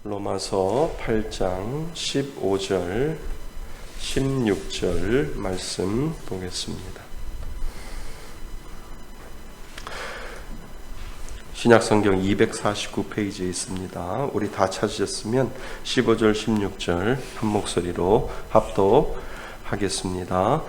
로마서 8장 15절, 16절 말씀 보겠습니다. 신약성경 249페이지에 있습니다. 우리 다 찾으셨으면 15절, 16절 한 목소리로 합독하겠습니다.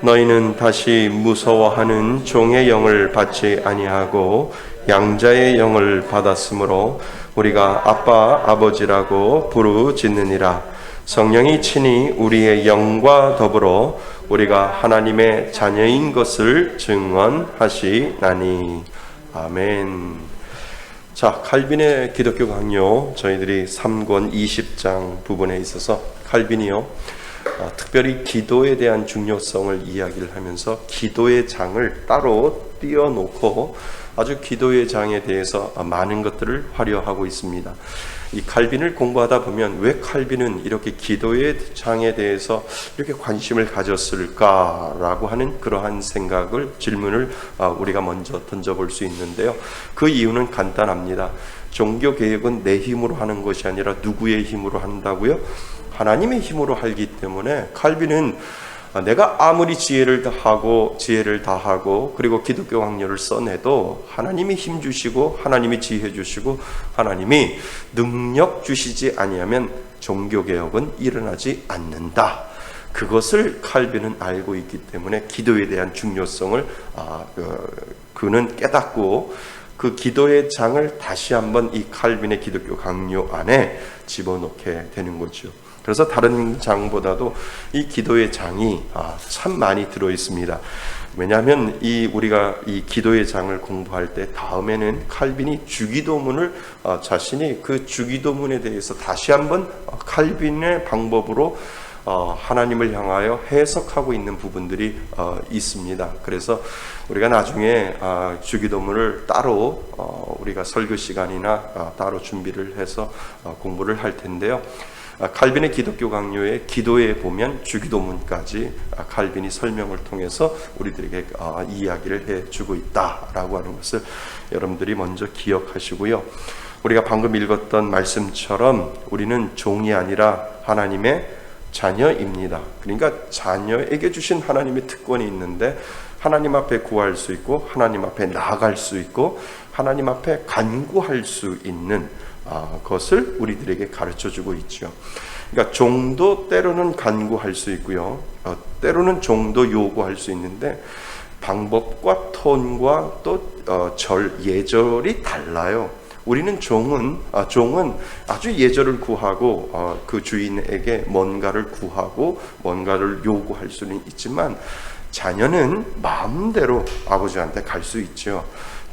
너희는 다시 무서워하는 종의 영을 받지 아니하고 양자의 영을 받았으므로 우리가 아빠, 아버지라고 부르짖느니라. 성령이 친히 우리의 영과 더불어 우리가 하나님의 자녀인 것을 증언하시나니. 아멘. 자, 칼빈의 기독교 강요, 저희들이 3권 20장 부분에 있어서 칼빈이요, 특별히 기도에 대한 중요성을 이야기를 하면서 기도의 장을 따로 띄워놓고 아주 기도의 장에 대해서 많은 것들을 화려하고 있습니다. 이 칼빈을 공부하다 보면 왜 칼빈은 이렇게 기도의 장에 대해서 이렇게 관심을 가졌을까라고 하는 그러한 질문을 우리가 먼저 던져볼 수 있는데요. 그 이유는 간단합니다. 종교개혁은 내 힘으로 하는 것이 아니라 누구의 힘으로 한다고요? 하나님의 힘으로 하기 때문에 칼빈은 내가 아무리 지혜를 다하고 그리고 기독교 강요를 써내도 하나님이 힘 주시고 하나님이 지혜 주시고 하나님이 능력 주시지 아니하면 종교개혁은 일어나지 않는다. 그것을 칼빈은 알고 있기 때문에 기도에 대한 중요성을 그는 깨닫고 그 기도의 장을 다시 한번 이 칼빈의 기독교 강요 안에 집어넣게 되는 거죠. 그래서 다른 장보다도 이 기도의 장이 참 많이 들어 있습니다. 왜냐하면 우리가 이 기도의 장을 공부할 때 다음에는 칼빈이 주기도문을 자신이 그 주기도문에 대해서 다시 한번 칼빈의 방법으로 하나님을 향하여 해석하고 있는 부분들이 있습니다. 그래서 우리가 나중에 주기도문을 따로 우리가 설교 시간이나 따로 준비를 해서 공부를 할 텐데요. 칼빈의 기독교 강요의 기도에 보면 주기도문까지 칼빈이 설명을 통해서 우리들에게 이야기를 해주고 있다라고 하는 것을 여러분들이 먼저 기억하시고요. 우리가 방금 읽었던 말씀처럼 우리는 종이 아니라 하나님의 자녀입니다. 그러니까 자녀에게 주신 하나님의 특권이 있는데 하나님 앞에 구할 수 있고 하나님 앞에 나아갈 수 있고 하나님 앞에 간구할 수 있는 것을 우리들에게 가르쳐주고 있죠. 그러니까 종도 때로는 간구할 수 있고요, 때로는 종도 요구할 수 있는데 방법과 톤과 또 예절이 달라요. 우리는 종은 아주 예절을 구하고 그 주인에게 뭔가를 구하고 뭔가를 요구할 수는 있지만 자녀는 마음대로 아버지한테 갈 수 있죠.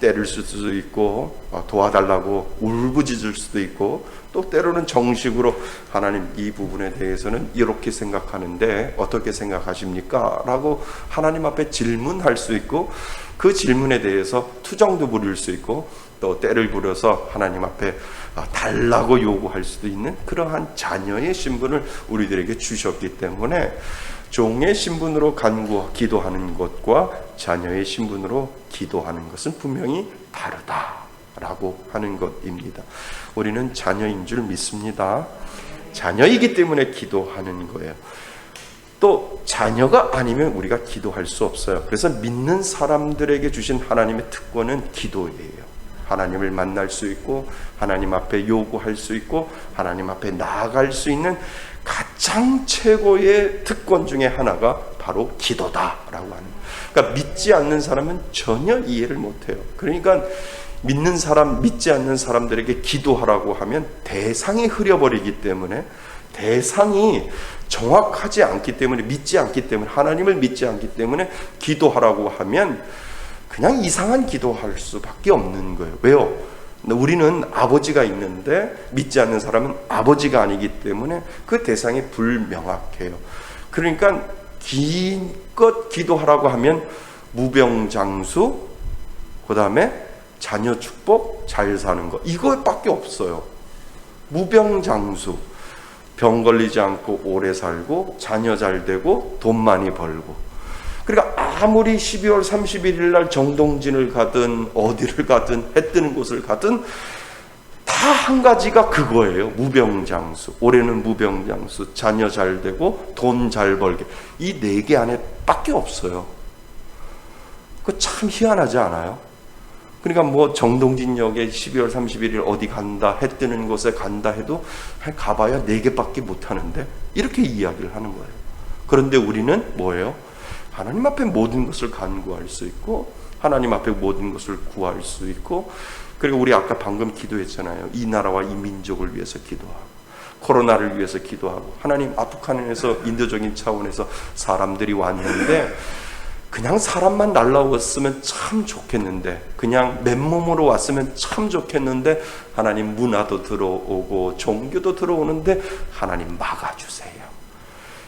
때릴 수도 있고 도와달라고 울부짖을 수도 있고 또 때로는 정식으로 하나님 이 부분에 대해서는 이렇게 생각하는데 어떻게 생각하십니까? 라고 하나님 앞에 질문할 수 있고 그 질문에 대해서 투정도 부릴 수 있고 또 때를 부려서 하나님 앞에 달라고 요구할 수도 있는 그러한 자녀의 신분을 우리들에게 주셨기 때문에 종의 신분으로 기도하는 것과 자녀의 신분으로 기도하는 것은 분명히 다르다라고 하는 것입니다. 우리는 자녀인 줄 믿습니다. 자녀이기 때문에 기도하는 거예요. 또 자녀가 아니면 우리가 기도할 수 없어요. 그래서 믿는 사람들에게 주신 하나님의 특권은 기도예요. 하나님을 만날 수 있고 하나님 앞에 요구할 수 있고 하나님 앞에 나아갈 수 있는 가장 최고의 특권 중에 하나가 바로 기도다라고 하는. 그러니까 믿지 않는 사람은 전혀 이해를 못해요. 그러니까 믿지 않는 사람들에게 기도하라고 하면 대상이 흐려버리기 때문에 대상이 정확하지 않기 때문에 믿지 않기 때문에 하나님을 믿지 않기 때문에 기도하라고 하면 그냥 이상한 기도할 수밖에 없는 거예요. 왜요? 우리는 아버지가 있는데 믿지 않는 사람은 아버지가 아니기 때문에 그 대상이 불명확해요. 그러니까 기껏 기도하라고 하면 무병장수, 그 다음에 자녀 축복, 잘 사는 거 이것밖에 없어요. 무병장수, 병 걸리지 않고 오래 살고 자녀 잘 되고 돈 많이 벌고. 그러니까 아무리 12월 31일 날 정동진을 가든 어디를 가든 해 뜨는 곳을 가든 다 한 가지가 그거예요. 무병장수. 올해는 무병장수, 자녀 잘 되고 돈 잘 벌게. 이 4개 안에 밖에 없어요. 그거 참 희한하지 않아요? 그러니까 뭐 정동진역에 12월 31일 어디 간다, 해 뜨는 곳에 간다 해도 가봐야 4개밖에 못하는데 이렇게 이야기를 하는 거예요. 그런데 우리는 뭐예요? 하나님 앞에 모든 것을 간구할 수 있고, 하나님 앞에 모든 것을 구할 수 있고, 그리고 우리 아까 방금 기도했잖아요. 이 나라와 이 민족을 위해서 기도하고, 코로나를 위해서 기도하고, 하나님 아프간에서 인도적인 차원에서 사람들이 왔는데 그냥 사람만 날라왔으면 참 좋겠는데, 그냥 맨몸으로 왔으면 참 좋겠는데, 하나님 문화도 들어오고 종교도 들어오는데 하나님 막아주세요.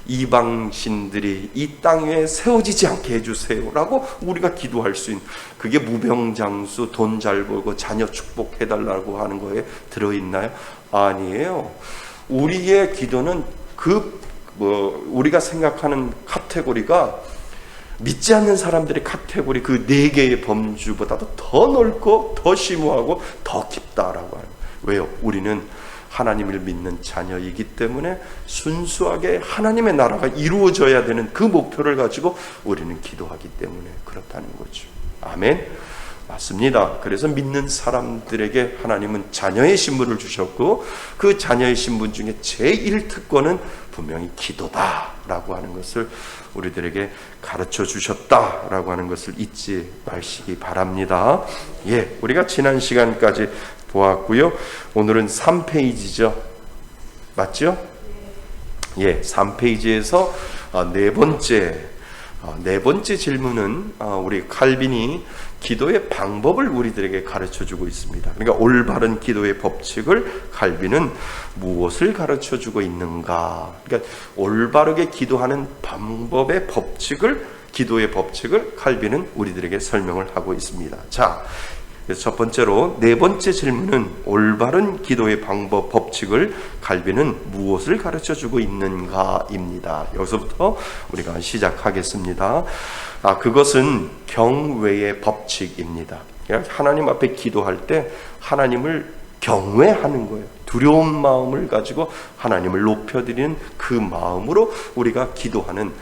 이방신들이 이 땅에 세워지지 않게 해주세요 라고 우리가 기도할 수 있는, 그게 무병장수, 돈 잘 벌고 자녀 축복해달라고 하는 거에 들어있나요? 아니에요. 우리의 기도는 우리가 생각하는 카테고리가 믿지 않는 사람들의 카테고리 그 4개의 범주보다도 더 넓고 더 심오하고 더 깊다라고 하는. 왜요? 우리는 하나님을 믿는 자녀이기 때문에 순수하게 하나님의 나라가 이루어져야 되는 그 목표를 가지고 우리는 기도하기 때문에 그렇다는 거죠. 아멘. 맞습니다. 그래서 믿는 사람들에게 하나님은 자녀의 신분을 주셨고, 그 자녀의 신분 중에 제1특권은 분명히 기도다라고 하는 것을 우리들에게 가르쳐 주셨다라고 하는 것을 잊지 마시기 바랍니다. 예, 우리가 지난 시간까지 보았고요. 오늘은 3페이지죠. 맞죠? 예, 3페이지에서 네 번째 질문은 우리 칼빈이 기도의 방법을 우리들에게 가르쳐주고 있습니다. 그러니까 올바른 기도의 법칙을 칼빈은 무엇을 가르쳐주고 있는가? 그러니까 올바르게 기도하는 방법의 법칙을, 기도의 법칙을 칼빈은 우리들에게 설명을 하고 있습니다. 자, 그래서 첫 번째로 4번째 질문은 올바른 기도의 방법, 법칙을 칼빈은 무엇을 가르쳐주고 있는가입니다. 여기서부터 우리가 시작하겠습니다. 그것은 경외의 법칙입니다. 하나님 앞에 기도할 때 하나님을 경외하는 거예요. 두려운 마음을 가지고 하나님을 높여드리는 그 마음으로 우리가 기도하는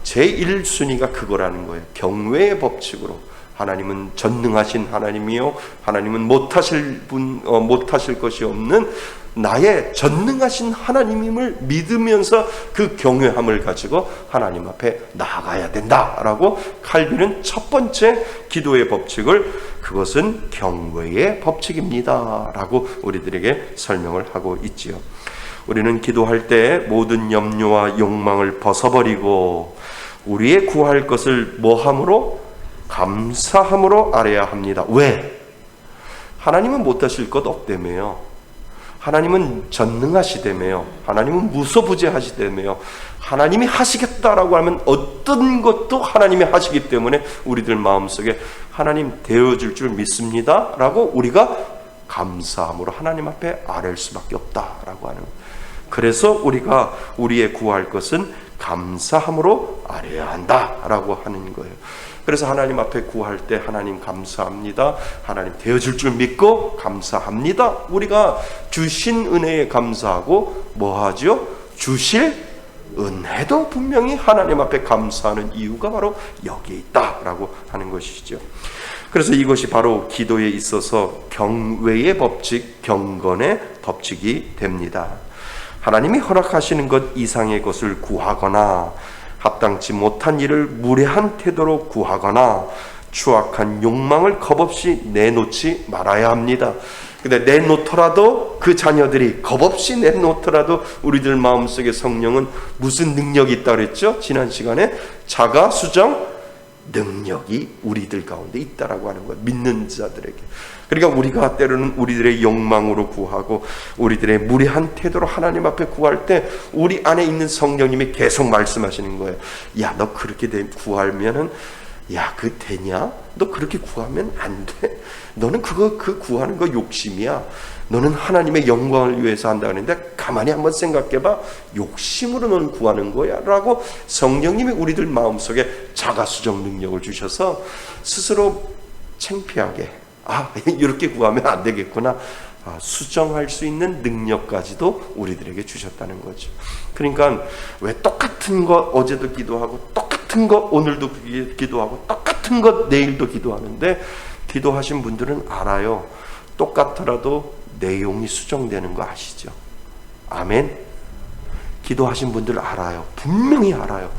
제1순위가 그거라는 거예요. 경외의 법칙으로. 하나님은 전능하신 하나님이요, 하나님은 못하실 것이 없는 나의 전능하신 하나님임을 믿으면서 그 경외함을 가지고 하나님 앞에 나아가야 된다라고 칼빈은 첫 번째 기도의 법칙을, 그것은 경외의 법칙입니다 라고 우리들에게 설명을 하고 있지요. 우리는 기도할 때 모든 염려와 욕망을 벗어버리고 우리의 구할 것을 뭐함으로? 감사함으로 아뢰야 합니다. 왜? 하나님은 못하실 것 없다며요. 하나님은 전능하시다며요. 하나님은 무소부재하시다며요. 하나님이 하시겠다라고 하면 어떤 것도 하나님이 하시기 때문에 우리들 마음속에 하나님 되어줄 줄 믿습니다 라고 우리가 감사함으로 하나님 앞에 아뢰일 수밖에 없다라고 하는 거예요. 그래서 우리가 우리의 구할 것은 감사함으로 아뢰야 한다라고 하는 거예요. 그래서 하나님 앞에 구할 때 하나님 감사합니다, 하나님 되어줄 줄 믿고 감사합니다. 우리가 주신 은혜에 감사하고 뭐하죠? 주실 은혜도 분명히 하나님 앞에 감사하는 이유가 바로 여기에 있다라고 하는 것이죠. 그래서 이것이 바로 기도에 있어서 경외의 법칙, 경건의 법칙이 됩니다. 하나님이 허락하시는 것 이상의 것을 구하거나 합당치 못한 일을 무례한 태도로 구하거나 추악한 욕망을 겁없이 내놓지 말아야 합니다. 근데 내놓더라도, 그 자녀들이 겁없이 내놓더라도 우리들 마음속에 성령은 무슨 능력이 있다 그랬죠? 지난 시간에 자가 수정 능력이 우리들 가운데 있다라고 하는 거예요. 믿는 자들에게. 그러니까 우리가 때로는 우리들의 욕망으로 구하고 우리들의 무례한 태도로 하나님 앞에 구할 때 우리 안에 있는 성령님이 계속 말씀하시는 거예요. 야, 너 그렇게 구하면은, 야, 그 되냐? 너 그렇게 구하면 안 돼. 너는 그 구하는 거 욕심이야. 너는 하나님의 영광을 위해서 한다 그러는데 가만히 한번 생각해봐. 욕심으로 너는 구하는 거야 라고 성령님이 우리들 마음속에 자가수정 능력을 주셔서 스스로 창피하게, 이렇게 구하면 안 되겠구나, 수정할 수 있는 능력까지도 우리들에게 주셨다는 거죠. 그러니까 왜 똑같은 것 어제도 기도하고 똑같은 것 오늘도 기도하고 똑같은 것 내일도 기도하는데, 기도하신 분들은 알아요. 똑같더라도 내용이 수정되는 거 아시죠? 아멘. 기도하신 분들 알아요. 분명히 알아요.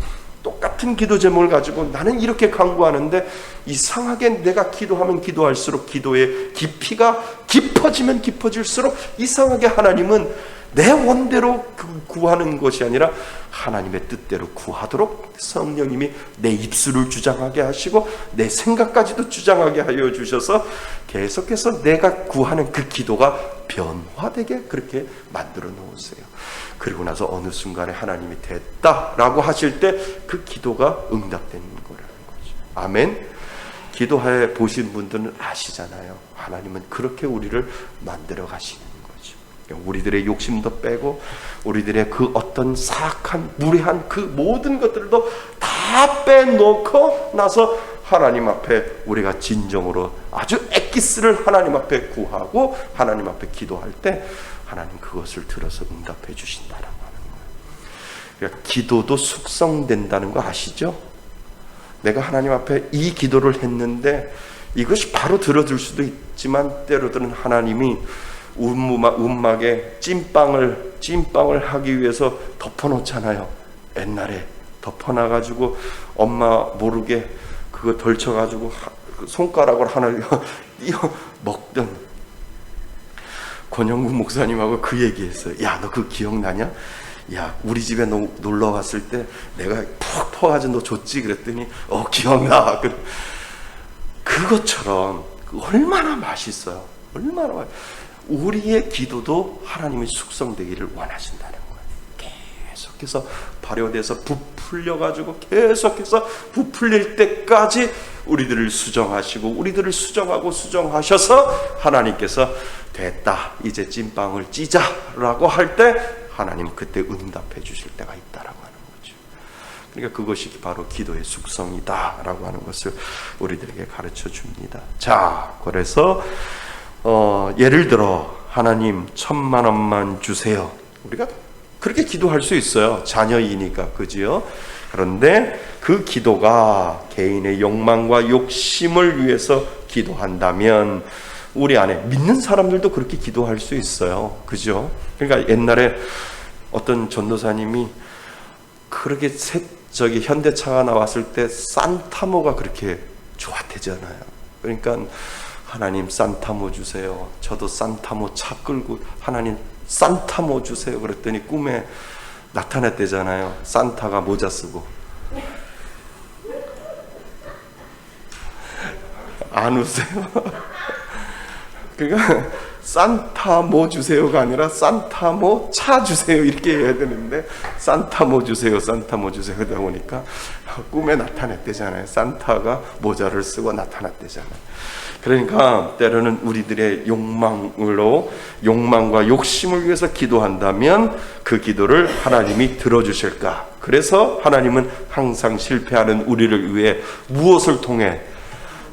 똑같은 기도 제목을 가지고 나는 이렇게 간구하는데 이상하게 내가 기도하면 기도할수록 기도의 깊이가 깊어지면 깊어질수록 이상하게 하나님은 내 원대로 구하는 것이 아니라 하나님의 뜻대로 구하도록 성령님이 내 입술을 주장하게 하시고 내 생각까지도 주장하게 하여 주셔서 계속해서 내가 구하는 그 기도가 변화되게 그렇게 만들어 놓으세요. 그리고 나서 어느 순간에 하나님이 됐다라고 하실 때 그 기도가 응답되는 거라는 거죠. 아멘. 기도해 보신 분들은 아시잖아요. 하나님은 그렇게 우리를 만들어 가시는 거죠. 우리들의 욕심도 빼고 우리들의 그 어떤 사악한 무례한 그 모든 것들도 다 빼놓고 나서 하나님 앞에 우리가 진정으로 아주 엑기스를 하나님 앞에 구하고 하나님 앞에 기도할 때 하나님 그것을 들어서 응답해 주신다라고 하는 거예요. 그러니까 기도도 숙성된다는 거 아시죠? 내가 하나님 앞에 이 기도를 했는데 이것이 바로 들어줄 수도 있지만 때로들은 하나님이 움막에 찐빵을 하기 위해서 덮어놓잖아요. 옛날에 덮어놔가지고 엄마 모르게 그거 덜쳐가지고 손가락으로 하나 띄어 먹던 권영구 목사님하고 그 얘기했어요. 야, 너 그거 기억나냐? 야, 우리 집에 너 놀러 왔을 때 내가 푹 퍼가지고 너 줬지? 그랬더니 기억나. 그것처럼 얼마나 맛있어요. 얼마나 우리의 기도도 하나님이 숙성되기를 원하신다는 거예요. 계속해서 발효돼서 부풀려가지고 계속해서 부풀릴 때까지 우리들을 수정하시고 우리들을 수정하고 수정하셔서 하나님께서 됐다, 이제 찐빵을 찌자라고 할 때 하나님 그때 응답해 주실 때가 있다라고 하는 거죠. 그러니까 그것이 바로 기도의 숙성이다라고 하는 것을 우리들에게 가르쳐 줍니다. 자, 그래서 예를 들어 하나님 1,000만 원만 주세요. 우리가 그렇게 기도할 수 있어요. 자녀이니까, 그지요? 그런데 그 기도가 개인의 욕망과 욕심을 위해서 기도한다면 우리 안에 믿는 사람들도 그렇게 기도할 수 있어요. 그죠? 그러니까 옛날에 어떤 전도사님이 그렇게 현대차가 나왔을 때 산타모가 그렇게 좋았대잖아요. 그러니까 하나님 산타모 주세요. 저도 산타모 차 끌고 하나님 산타모 주세요. 그랬더니 꿈에 나타났대잖아요. 산타가 모자 쓰고. 안 웃으세요? 그러니까 산타모 주세요가 아니라 산타모 차 주세요 이렇게 해야 되는데 산타모 주세요 그러다 보니까 꿈에 나타났대잖아요. 산타가 모자를 쓰고 나타났대잖아요. 그러니까 때로는 우리들의 욕망과 욕심을 위해서 기도한다면 그 기도를 하나님이 들어주실까? 그래서 하나님은 항상 실패하는 우리를 위해 무엇을 통해?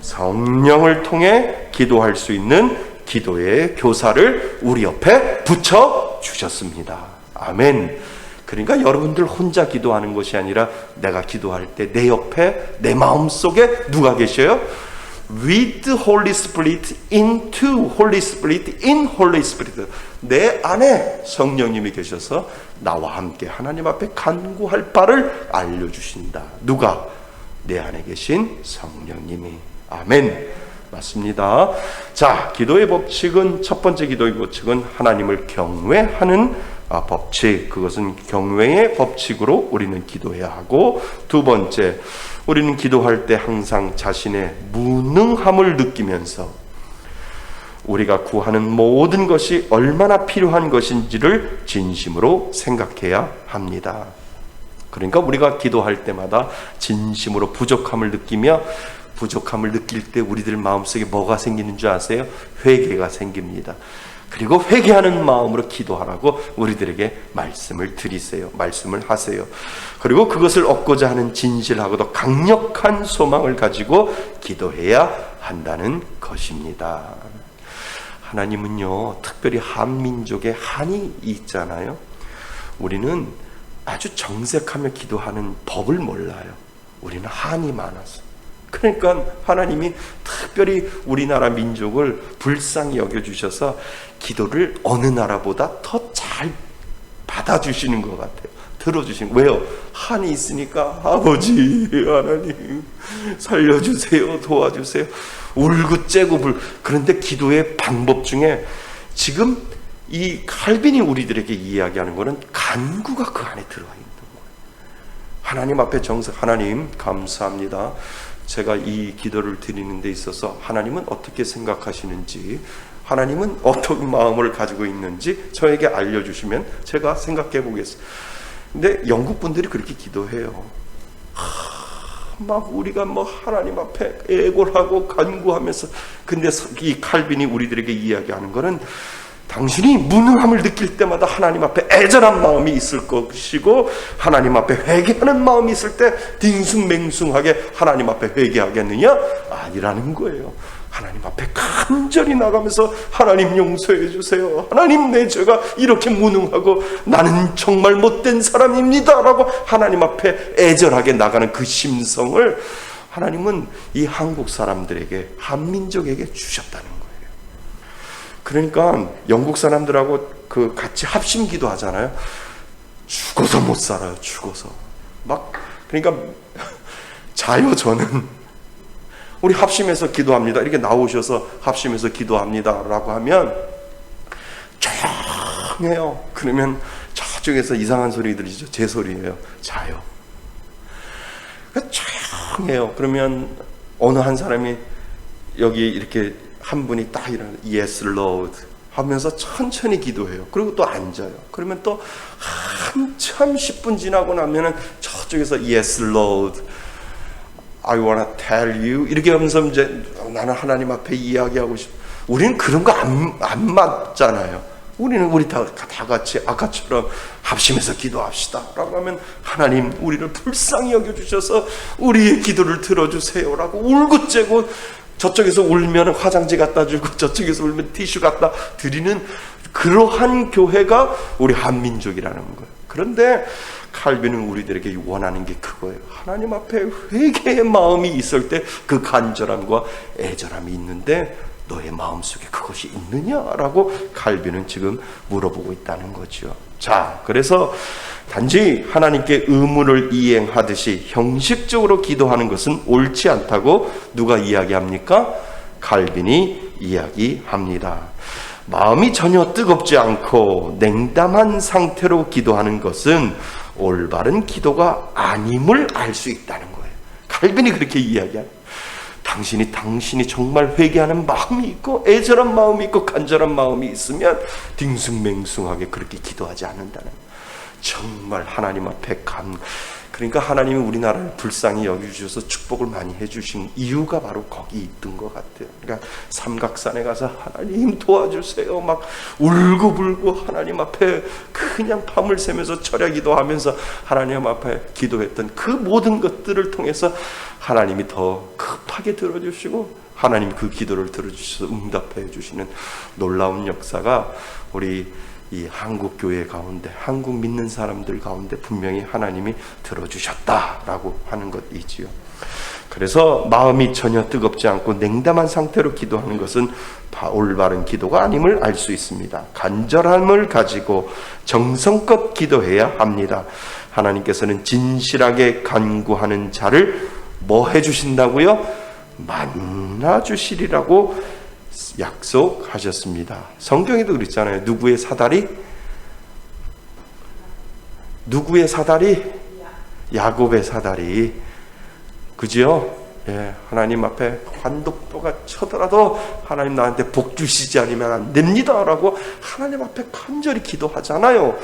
성령을 통해 기도할 수 있는 기도의 교사를 우리 옆에 붙여 주셨습니다. 아멘. 그러니까 여러분들 혼자 기도하는 것이 아니라 내가 기도할 때 내 옆에 내 마음속에 누가 계셔요? With Holy Spirit into Holy Spirit in Holy Spirit. 내 안에 성령님이 계셔서 나와 함께 하나님 앞에 간구할 바를 알려주신다. 누가? 내 안에 계신 성령님이. 아멘. 맞습니다. 자, 기도의 법칙은, 첫 번째 기도의 법칙은 하나님을 경외하는 법칙. 그것은 경외의 법칙으로 우리는 기도해야 하고, 두 번째, 우리는 기도할 때 항상 자신의 무능함을 느끼면서 우리가 구하는 모든 것이 얼마나 필요한 것인지를 진심으로 생각해야 합니다. 그러니까 우리가 기도할 때마다 진심으로 부족함을 느끼며, 부족함을 느낄 때 우리들 마음속에 뭐가 생기는 줄 아세요? 회개가 생깁니다. 그리고 회개하는 마음으로 기도하라고 우리들에게 말씀을 드리세요. 말씀을 하세요. 그리고 그것을 얻고자 하는 진실하고도 강력한 소망을 가지고 기도해야 한다는 것입니다. 하나님은요, 특별히 한민족의 한이 있잖아요. 우리는 아주 정색하며 기도하는 법을 몰라요. 우리는 한이 많아서. 그러니까 하나님이 특별히 우리나라 민족을 불쌍히 여겨주셔서 기도를 어느 나라보다 더 잘 받아주시는 것 같아요. 들어주신. 왜요? 한이 있으니까 아버지 하나님 살려주세요, 도와주세요. 울고째고 그런데 기도의 방법 중에 지금 이 칼빈이 우리들에게 이야기하는 것은 간구가 그 안에 들어와 있는 거예요. 하나님 앞에 하나님 감사합니다. 제가 이 기도를 드리는 데 있어서 하나님은 어떻게 생각하시는지, 하나님은 어떤 마음을 가지고 있는지 저에게 알려주시면 제가 생각해 보겠습니다. 근데 영국 분들이 그렇게 기도해요. 막 우리가 하나님 앞에 애골하고 간구하면서, 근데 이 칼빈이 우리들에게 이야기하는 거는 당신이 무능함을 느낄 때마다 하나님 앞에 애절한 마음이 있을 것이고, 하나님 앞에 회개하는 마음이 있을 때 딩숭맹숭하게 하나님 앞에 회개하겠느냐? 아니라는 거예요. 하나님 앞에 간절히 나가면서 하나님 용서해 주세요. 하나님 내 죄가 이렇게 무능하고 나는 정말 못된 사람입니다 라고 하나님 앞에 애절하게 나가는 그 심성을 하나님은 이 한국 사람들에게, 한민족에게 주셨다는 거예요. 그러니까 영국 사람들하고 같이 합심 기도하잖아요. 죽어서 못 살아요. 죽어서 그러니까 자요. 저는 우리 합심해서 기도합니다 이렇게 나오셔서 합심해서 기도합니다 라고 하면 조용해요. 그러면 저쪽에서 이상한 소리 들리죠. 제 소리예요. 자요. 조용해요. 그러면 어느 한 사람이 여기 이렇게 한 분이 딱 일어나 Yes Lord 하면서 천천히 기도해요. 그리고 또 앉아요. 그러면 또 한참 10분 지나고 나면은 저쪽에서 Yes Lord I wanna tell you 이렇게 하면서 이제 나는 하나님 앞에 이야기하고 싶어. 우리는 그런 거 안 맞잖아요. 우리 다 같이 아까처럼 합심해서 기도합시다 라고 하면 하나님 우리를 불쌍히 여겨주셔서 우리의 기도를 들어주세요 라고 울고째고, 저쪽에서 울면 화장지 갖다 주고 저쪽에서 울면 티슈 갖다 드리는 그러한 교회가 우리 한민족이라는 거예요. 그런데 칼빈은 우리들에게 원하는 게 그거예요. 하나님 앞에 회개의 마음이 있을 때 그 간절함과 애절함이 있는데 너의 마음속에 그것이 있느냐라고 칼빈은 지금 물어보고 있다는 거죠. 자, 그래서 단지 하나님께 의무를 이행하듯이 형식적으로 기도하는 것은 옳지 않다고 누가 이야기합니까? 칼빈이 이야기합니다. 마음이 전혀 뜨겁지 않고 냉담한 상태로 기도하는 것은 올바른 기도가 아님을 알 수 있다는 거예요. 칼빈이 그렇게 이야기합니다. 당신이 정말 회개하는 마음이 있고 애절한 마음이 있고 간절한 마음이 있으면 딩숭맹숭하게 그렇게 기도하지 않는다는 거예요. 정말 하나님 앞에 그러니까 하나님이 우리나라를 불쌍히 여겨주셔서 축복을 많이 해주신 이유가 바로 거기 있던 것 같아요. 그러니까 삼각산에 가서 하나님 도와주세요 막 울고불고 하나님 앞에 그냥 밤을 새면서 철야 기도하면서 하나님 앞에 기도했던 그 모든 것들을 통해서 하나님이 더 급하게 들어주시고 하나님 그 기도를 들어주셔서 응답해 주시는 놀라운 역사가 우리 이 한국 교회 가운데, 한국 믿는 사람들 가운데 분명히 하나님이 들어주셨다라고 하는 것이지요. 그래서 마음이 전혀 뜨겁지 않고 냉담한 상태로 기도하는 것은 올바른 기도가 아님을 알 수 있습니다. 간절함을 가지고 정성껏 기도해야 합니다. 하나님께서는 진실하게 간구하는 자를 뭐 해주신다고요? 만나주시리라고 약속하셨습니다. 성경에도 그랬잖아요. 누구의 사다리? 야곱의 사다리. 그죠? 예, 하나님 앞에 환독도가 쳐더라도 하나님 나한테 복 주시지 않으면 안 됩니다 라고 하나님 앞에 간절히 기도하잖아요.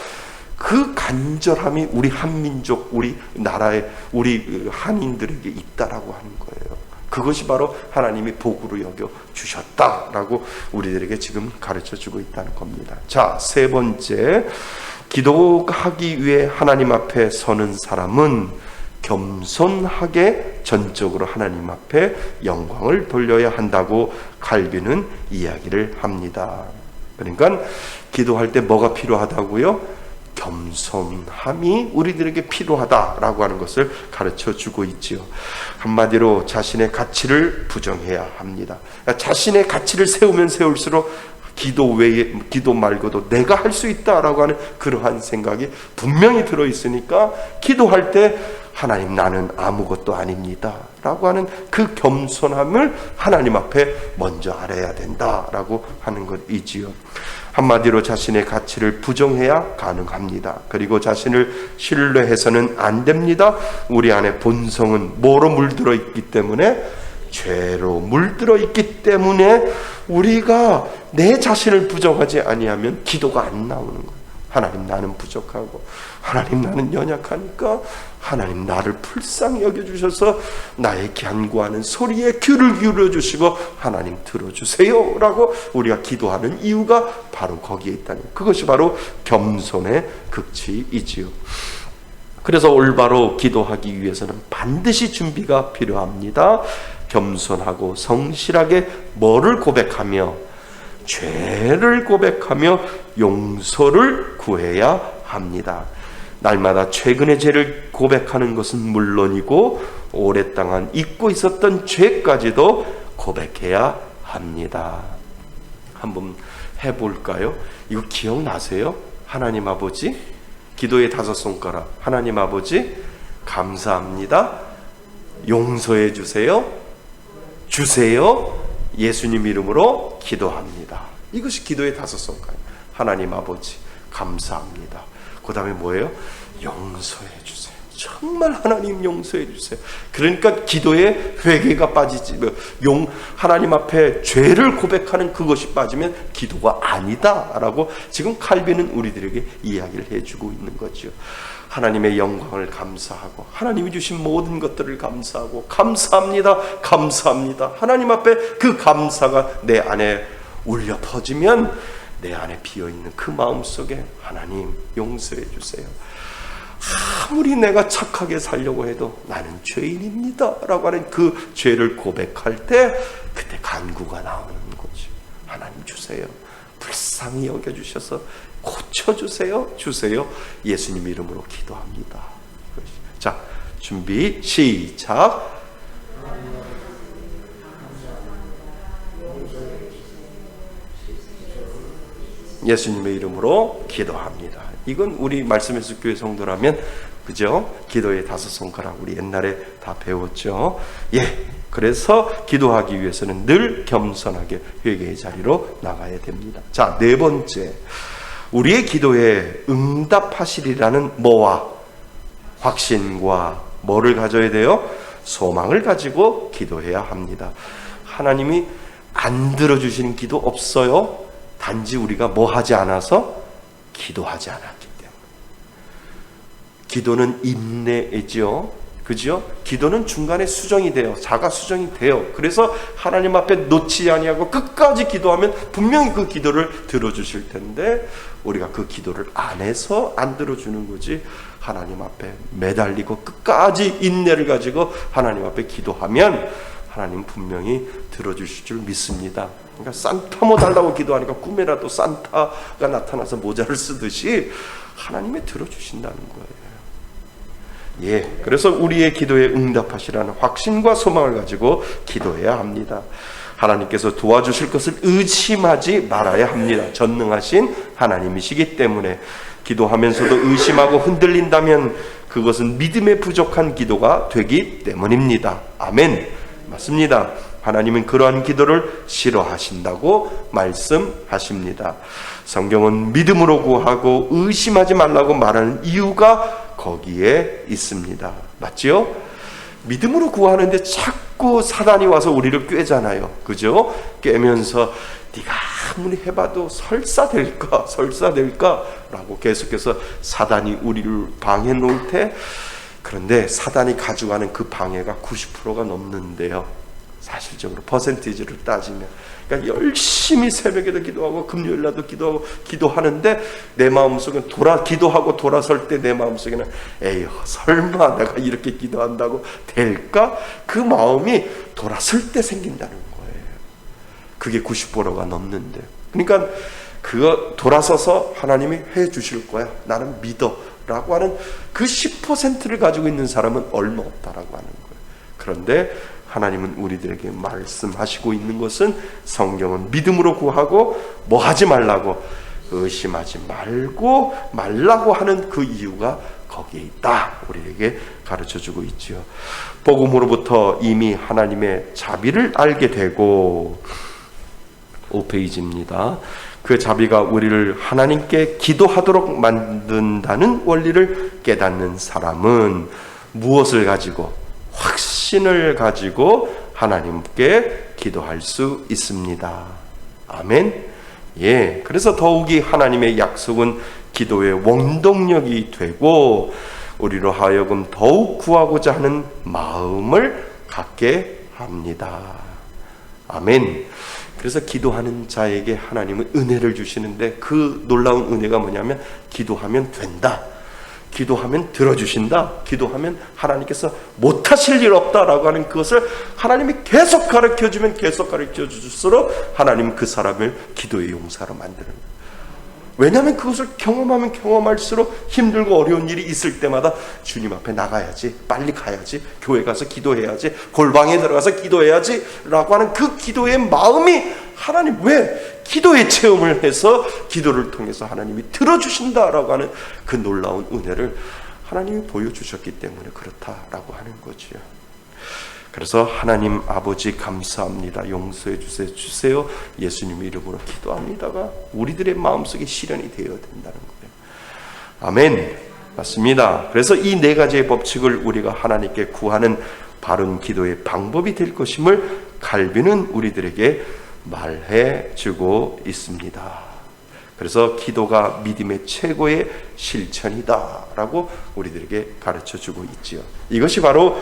그 간절함이 우리 한민족, 우리 나라의 우리 한인들에게 있다라고 하는 거예요. 그것이 바로 하나님이 복으로 여겨 주셨다라고 우리들에게 지금 가르쳐 주고 있다는 겁니다. 자, 세 번째, 기도하기 위해 하나님 앞에 서는 사람은 겸손하게 전적으로 하나님 앞에 영광을 돌려야 한다고 칼빈은 이야기를 합니다. 그러니까 기도할 때 뭐가 필요하다고요? 겸손함이 우리들에게 필요하다라고 하는 것을 가르쳐 주고 있지요. 한마디로 자신의 가치를 부정해야 합니다. 그러니까 자신의 가치를 세우면 세울수록 기도 외에, 기도 말고도 내가 할 수 있다라고 하는 그러한 생각이 분명히 들어있으니까 기도할 때 하나님, 나는 아무것도 아닙니다 라고 하는 그 겸손함을 하나님 앞에 먼저 알아야 된다라고 하는 것이지요. 한마디로 자신의 가치를 부정해야 가능합니다. 그리고 자신을 신뢰해서는 안 됩니다. 우리 안에 본성은 뭐로 물들어 있기 때문에? 죄로 물들어 있기 때문에 우리가 내 자신을 부정하지 아니하면 기도가 안 나오는 거예요. 하나님, 나는 부족하고, 하나님, 나는 연약하니까 하나님 나를 불쌍히 여겨주셔서 나의 간구하는 소리에 귀를 기울여주시고 하나님 들어주세요 라고 우리가 기도하는 이유가 바로 거기에 있다는, 그것이 바로 겸손의 극치이지요. 그래서 올바로 기도하기 위해서는 반드시 준비가 필요합니다. 겸손하고 성실하게 뭐를 고백하며? 죄를 고백하며 용서를 구해야 합니다. 날마다 최근의 죄를 고백하는 것은 물론이고 오랫동안 잊고 있었던 죄까지도 고백해야 합니다. 한번 해볼까요? 이거 기억나세요? 하나님 아버지, 기도의 5손가락. 하나님 아버지, 감사합니다. 용서해 주세요. 주세요. 예수님 이름으로 기도합니다. 이것이 기도의 5손가락. 하나님 아버지, 감사합니다. 그 다음에 뭐예요? 용서해 주세요. 정말 하나님 용서해 주세요. 그러니까 기도에 회개가 빠지지, 하나님 앞에 죄를 고백하는 그것이 빠지면 기도가 아니다라고 지금 칼빈은 우리들에게 이야기를 해주고 있는 거죠. 하나님의 영광을 감사하고 하나님이 주신 모든 것들을 감사하고 감사합니다, 감사합니다. 하나님 앞에 그 감사가 내 안에 울려 퍼지면 내 안에 비어있는 그 마음속에 하나님 용서해 주세요. 아무리 내가 착하게 살려고 해도 나는 죄인입니다 라고 하는 그 죄를 고백할 때 그때 간구가 나오는 거죠. 하나님 주세요. 불쌍히 여겨주셔서 고쳐주세요. 주세요. 예수님 이름으로 기도합니다. 자, 준비 시작. 예수님의 이름으로 기도합니다. 이건 우리 말씀에서 교회 성도라면 그죠? 기도의 5손가락 우리 옛날에 다 배웠죠. 예, 그래서 기도하기 위해서는 늘 겸손하게 회개의 자리로 나가야 됩니다. 자, 4번째, 우리의 기도에 응답하시리라는 뭐와? 확신과 뭐를 가져야 돼요? 소망을 가지고 기도해야 합니다. 하나님이 안 들어주시는 기도 없어요. 단지 우리가 뭐 하지 않아서? 기도하지 않았기 때문에. 기도는 인내이죠. 그죠? 기도는 중간에 수정이 돼요. 자가 수정이 돼요. 그래서 하나님 앞에 놓지 아니하고 끝까지 기도하면 분명히 그 기도를 들어주실 텐데 우리가 그 기도를 안 해서 안 들어주는 거지, 하나님 앞에 매달리고 끝까지 인내를 가지고 하나님 앞에 기도하면 하나님 분명히 들어주실 줄 믿습니다. 그러니까 산타 뭐 달라고 기도하니까 꿈에라도 산타가 나타나서 모자를 쓰듯이 하나님이 들어주신다는 거예요. 예, 그래서 우리의 기도에 응답하시라는 확신과 소망을 가지고 기도해야 합니다. 하나님께서 도와주실 것을 의심하지 말아야 합니다. 전능하신 하나님이시기 때문에. 기도하면서도 의심하고 흔들린다면 그것은 믿음에 부족한 기도가 되기 때문입니다. 아멘. 맞습니다. 하나님은 그러한 기도를 싫어하신다고 말씀하십니다. 성경은 믿음으로 구하고 의심하지 말라고 말하는 이유가 거기에 있습니다. 맞죠? 믿음으로 구하는데 자꾸 사단이 와서 우리를 꿰잖아요. 그죠? 꿰면서 네가 아무리 해봐도 설사 될까 라고 계속해서 사단이 우리를 방해 놓을 때, 그런데 사단이 가져가는 그 방해가 90%가 넘는데요. 사실적으로 퍼센티지를 따지면. 그러니까 열심히 새벽에도 기도하고 금요일날도 기도하고 기도하는데 내 마음속은 기도하고 돌아설 때 내 마음속에는 에휴 설마 내가 이렇게 기도한다고 될까? 그 마음이 돌아설 때 생긴다는 거예요. 그게 90%가 넘는데. 그러니까 그거 돌아서서 하나님이 해 주실 거야. 나는 믿어. 라고 하는 그 10%를 가지고 있는 사람은 얼마 없다라고 하는 거예요. 그런데 하나님은 우리들에게 말씀하시고 있는 것은 성경은 믿음으로 구하고 뭐 하지 말라고, 의심하지 말라고 하는 그 이유가 거기에 있다. 우리에게 가르쳐주고 있지요. 복음으로부터 이미 하나님의 자비를 알게 되고, 5페이지입니다. 그 자비가 우리를 하나님께 기도하도록 만든다는 원리를 깨닫는 사람은 무엇을 가지고? 확신을 가지고 하나님께 기도할 수 있습니다. 아멘. 예. 그래서 더욱이 하나님의 약속은 기도의 원동력이 되고 우리로 하여금 더욱 구하고자 하는 마음을 갖게 합니다. 아멘. 그래서 기도하는 자에게 하나님은 은혜를 주시는데 그 놀라운 은혜가 뭐냐면 기도하면 된다. 기도하면 들어주신다. 기도하면 하나님께서 못하실 일 없다라고 하는 그것을 하나님이 계속 가르쳐주면 계속 가르쳐줄수록 하나님은 그 사람을 기도의 용사로 만드는 거예요. 왜냐하면 그것을 경험하면 경험할수록 힘들고 어려운 일이 있을 때마다 주님 앞에 나가야지, 빨리 가야지, 교회 가서 기도해야지, 골방에 들어가서 기도해야지 라고 하는 그 기도의 마음이 하나님 왜 기도의 체험을 해서 기도를 통해서 하나님이 들어주신다라고 하는 그 놀라운 은혜를 하나님이 보여주셨기 때문에 그렇다라고 하는 거지요. 그래서 하나님 아버지 감사합니다. 용서해 주세요. 예수님 이름으로 기도합니다가 우리들의 마음속에 실현이 되어야 된다는 거예요. 아멘. 맞습니다. 그래서 이 네 가지의 법칙을 우리가 하나님께 구하는 바른 기도의 방법이 될 것임을 칼빈은 우리들에게 말해 주고 있습니다. 그래서 기도가 믿음의 최고의 실천이다라고 우리들에게 가르쳐 주고 있지요. 이것이 바로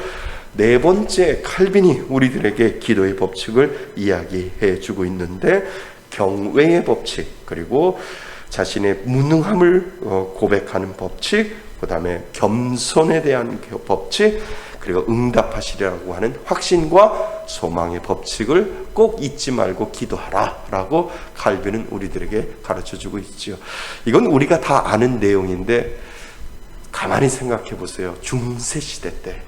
네 번째 칼빈이 우리들에게 기도의 법칙을 이야기해 주고 있는데, 경외의 법칙, 그리고 자신의 무능함을 고백하는 법칙, 그 다음에 겸손에 대한 법칙, 그리고 응답하시리라고 하는 확신과 소망의 법칙을 꼭 잊지 말고 기도하라 라고 칼빈은 우리들에게 가르쳐주고 있지요. 이건 우리가 다 아는 내용인데 가만히 생각해 보세요. 중세시대 때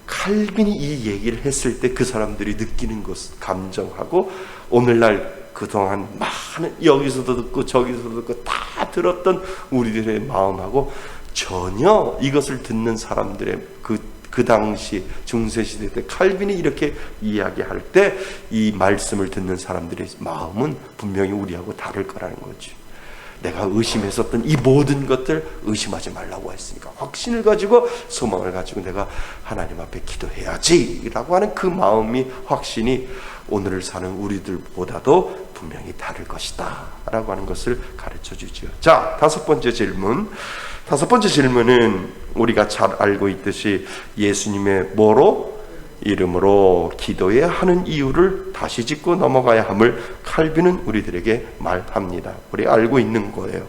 칼빈이 이 얘기를 했을 때 그 사람들이 느끼는 것, 감정하고 오늘날 그동안 많은 여기서도 듣고 저기서도 듣고 다 들었던 우리들의 마음하고 전혀 이것을 듣는 사람들의 그 당시 중세시대 때 칼빈이 이렇게 이야기할 때 이 말씀을 듣는 사람들의 마음은 분명히 우리하고 다를 거라는 거죠. 내가 의심했었던 이 모든 것들 의심하지 말라고 했으니까 확신을 가지고 소망을 가지고 내가 하나님 앞에 기도해야지 라고 하는 그 마음이, 확신이 오늘을 사는 우리들보다도 분명히 다를 것이다 라고 하는 것을 가르쳐 주죠. 자, 다섯 번째 질문. 다섯 번째 질문은 우리가 잘 알고 있듯이 예수님의 뭐로? 이름으로 기도해야 하는 이유를 다시 짚고 넘어가야 함을 칼빈은 우리들에게 말합니다. 우리 알고 있는 거예요.